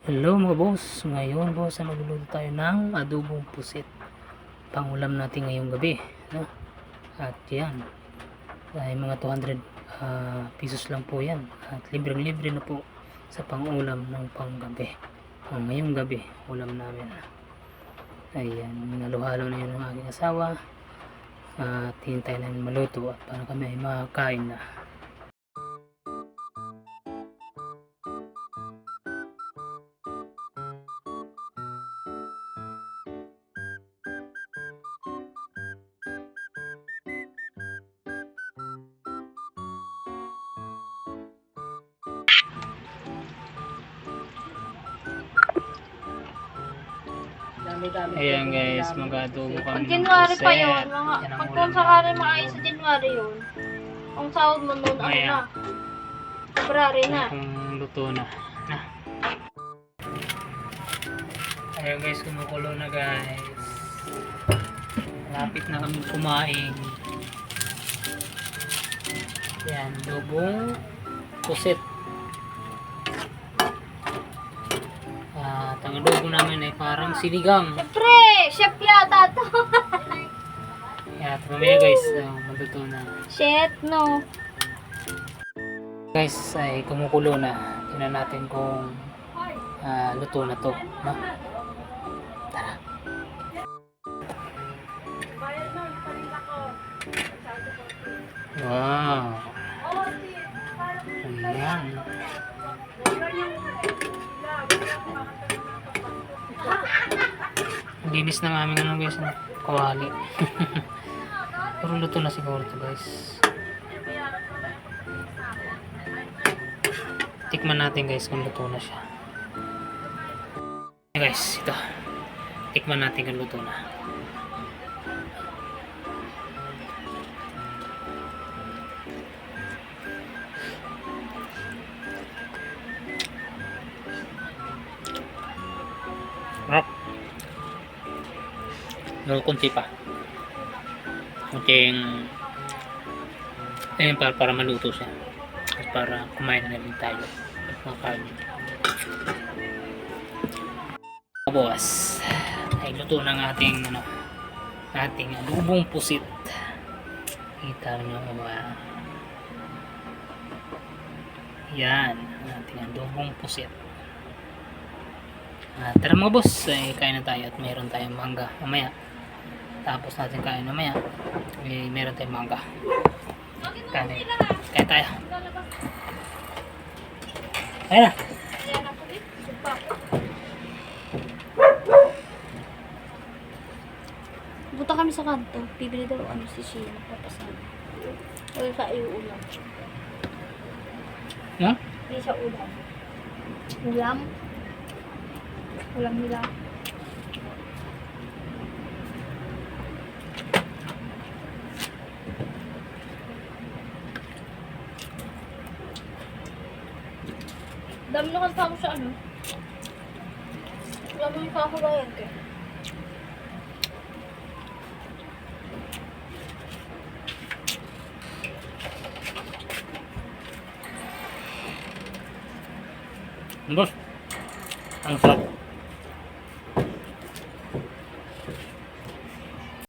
Hello mga boss, ngayon boss ay magluluto tayo ng adobong pusit. Pangulam natin ngayong gabi, no? At yan ay mga 200 pesos lang po yan. At libre na po sa pangulam ng panggabi. Ngayong gabi ulam namin. Ayan, naluhalo na yun ng aking asawa. At hintay na maluto at para kami ay makakain na. Ayan guys, mag-adobo kami Pag January ng pa puset. yun, pag kung sakali maayos sa January yun, ang sahod mo nun, ano na, February na. Kung luto na. Ayan guys, kumukulo na guys. Malapit na kami kumain. Ayan, adobong puset. At ang adobo namin ay parang sinigang. Siyempre, chef yata to. At mamaya guys, maluto na. Shit, no. Guys, ay kumukulo na. Tingnan natin kung luto na to. No? Tara. Wow. Ayan. Linis ng aming ano guys, kawali. Pero luto na siguro to guys. Tikman natin guys kung luto na siya. Ayan guys, ito. Tikman natin kung luto na. Rock. No, kunti pa. Kunting para maluto siya. At para kumain na rin tayo. Makain. Boss. Ay luto ng ating ating adobong pusit. Kita niyo ba? Yan, ating adobong pusit. Tara mga boss, kain na tayo at mayroon tayong mangga mamaya. Tapos natin kain mamaya, meron tayong mangga. Kain tayo. Kain na. Punta kami sa kanto. Bibili daw si Sheila. Papasan. Wala sa iyo ulam. No? Hindi siya ulam. Ulam? Ulam nila. Dami na kasama sa ano? Wala mo yung kakabayan ka. Boss, ang sarap.